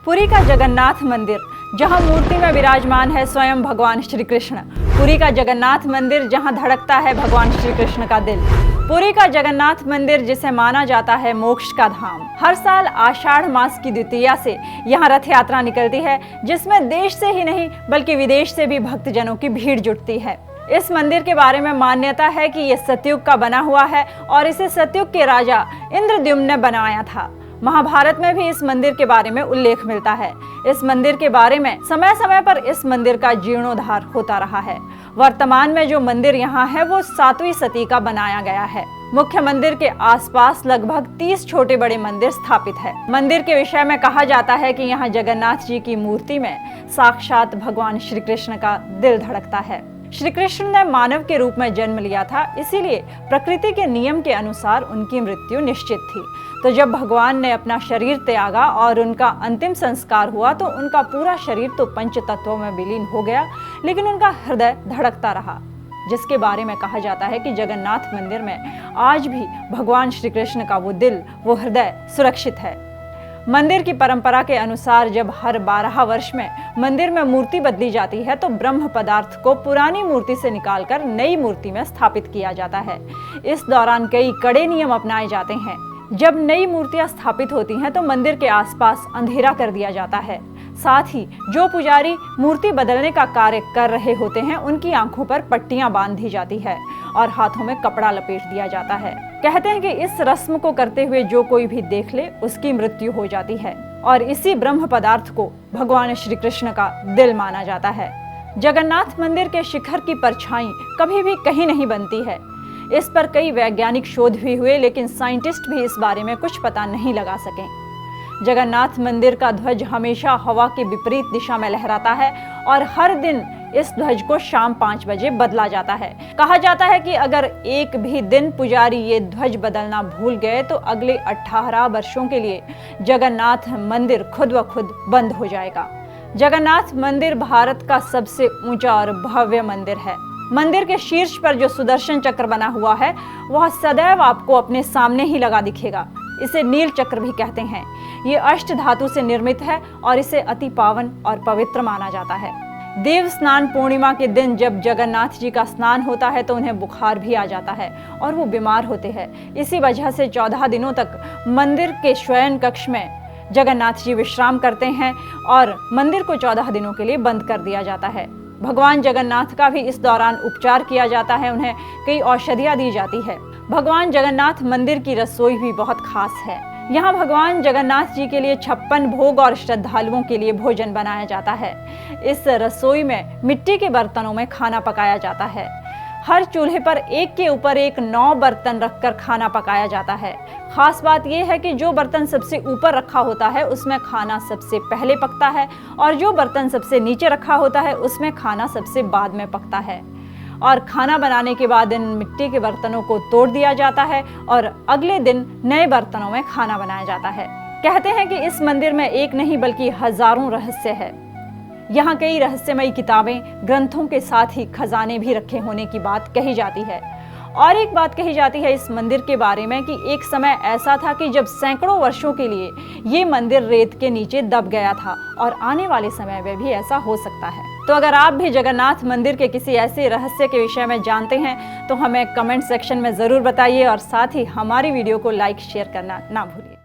पुरी का जगन्नाथ मंदिर, जहां मूर्ति में विराजमान है स्वयं भगवान श्री कृष्ण। पुरी का जगन्नाथ मंदिर, जहां धड़कता है भगवान श्री कृष्ण का दिल। पुरी का जगन्नाथ मंदिर, जिसे माना जाता है मोक्ष का धाम। हर साल आषाढ़ मास की द्वितीया से यहाँ रथ यात्रा निकलती है, जिसमें देश से ही नहीं बल्कि विदेश से भी भक्तजनों की भीड़ जुटती है। इस मंदिर के बारे में मान्यता है कि ये सतयुग का बना हुआ है और इसे सतयुग के राजा इंद्रद्युम्न ने बनाया था। महाभारत में भी इस मंदिर के बारे में उल्लेख मिलता है। इस मंदिर के बारे में समय समय पर इस मंदिर का जीर्णोद्धार होता रहा है। वर्तमान में जो मंदिर यहाँ है वो 7वीं शती का बनाया गया है। मुख्य मंदिर के आसपास लगभग 30 छोटे बड़े मंदिर स्थापित है। मंदिर के विषय में कहा जाता है कि यहाँ जगन्नाथ जी की मूर्ति में साक्षात भगवान श्री कृष्ण का दिल धड़कता है। श्री कृष्ण ने मानव के रूप में जन्म लिया था, इसीलिए प्रकृति के नियम के अनुसार उनकी मृत्यु निश्चित थी। तो जब भगवान ने अपना शरीर त्यागा और उनका अंतिम संस्कार हुआ तो उनका पूरा शरीर तो पंच तत्वों में विलीन हो गया, लेकिन उनका हृदय धड़कता रहा, जिसके बारे में कहा जाता है कि जगन्नाथ मंदिर में आज भी भगवान श्री कृष्ण का वो दिल, वो हृदय सुरक्षित है। मंदिर की परंपरा के अनुसार जब हर 12 वर्ष में मंदिर में मूर्ति बदली जाती है तो ब्रह्म पदार्थ को पुरानी मूर्ति से निकालकर नई मूर्ति में स्थापित किया जाता है। इस दौरान कई कड़े नियम अपनाए जाते हैं। जब नई मूर्तियां स्थापित होती हैं तो मंदिर के आसपास अंधेरा कर दिया जाता है। साथ ही जो पुजारी मूर्ति बदलने का कार्य कर रहे होते हैं उनकी आंखों पर पट्टियां बांध दी जाती है और हाथों में कपड़ा लपेट दिया जाता है। कहते हैं कि इस रस्म को करते हुए जो कोई भी देख ले उसकी मृत्यु हो जाती है और इसी ब्रह्म पदार्थ को भगवान श्री कृष्ण का दिल माना जाता है। जगन्नाथ मंदिर के शिखर की परछाई कभी भी कहीं नहीं बनती है। इस पर कई वैज्ञानिक शोध भी हुए, लेकिन साइंटिस्ट भी इस बारे में कुछ पता नहीं लगा सके। जगन्नाथ मंदिर का ध्वज हमेशा हवा के विपरीत दिशा में लहराता है और हर दिन इस ध्वज को शाम 5 बजे बदला जाता है। कहा जाता है कि अगर एक भी दिन पुजारी ये ध्वज बदलना भूल गए तो अगले 18 वर्षों के लिए जगन्नाथ मंदिर खुद ब खुद बंद हो जाएगा। जगन्नाथ मंदिर भारत का सबसे ऊंचा और भव्य मंदिर है। मंदिर के शीर्ष पर जो सुदर्शन चक्र बना हुआ है वह सदैव आपको अपने सामने ही लगा दिखेगा। इसे नील चक्र भी कहते हैं। ये अष्ट धातु से निर्मित है और इसे अति पावन और पवित्र माना जाता है। देव स्नान पूर्णिमा के दिन जब जगन्नाथ जी का स्नान होता है तो उन्हें बुखार भी आ जाता है और वो बीमार होते हैं। इसी वजह से 14 दिनों तक मंदिर के शयन कक्ष में जगन्नाथ जी विश्राम करते हैं और मंदिर को 14 दिनों के लिए बंद कर दिया जाता है। भगवान जगन्नाथ का भी इस दौरान उपचार किया जाता है, उन्हें कई औषधियां दी जाती है। भगवान जगन्नाथ मंदिर की रसोई भी बहुत खास है। यहाँ भगवान जगन्नाथ जी के लिए 56 भोग और श्रद्धालुओं के लिए भोजन बनाया जाता है। इस रसोई में मिट्टी के बर्तनों में खाना पकाया जाता है। हर चूल्हे पर एक के ऊपर एक 9 बर्तन रखकर खाना पकाया जाता है। खास बात यह है कि जो बर्तन सबसे ऊपर रखा होता है उसमें खाना सबसे पहले पकता है और जो बर्तन सबसे नीचे रखा होता है उसमें खाना सबसे बाद में पकता है। और खाना बनाने के बाद इन मिट्टी के बर्तनों को तोड़ दिया जाता है और अगले दिन नए बर्तनों में खाना बनाया जाता है। कहते हैं कि इस मंदिर में एक नहीं बल्कि हजारों रहस्य है। यहाँ कई रहस्यमयी किताबें, ग्रंथों के साथ ही खजाने भी रखे होने की बात कही जाती है। और एक बात कही जाती है इस मंदिर के बारे में कि एक समय ऐसा था कि जब सैकड़ों वर्षों के लिए ये मंदिर रेत के नीचे दब गया था और आने वाले समय में भी ऐसा हो सकता है। तो अगर आप भी जगन्नाथ मंदिर के किसी ऐसे रहस्य के विषय में जानते हैं तो हमें कमेंट सेक्शन में ज़रूर बताइए और साथ ही हमारी वीडियो को लाइक शेयर करना ना भूलिए।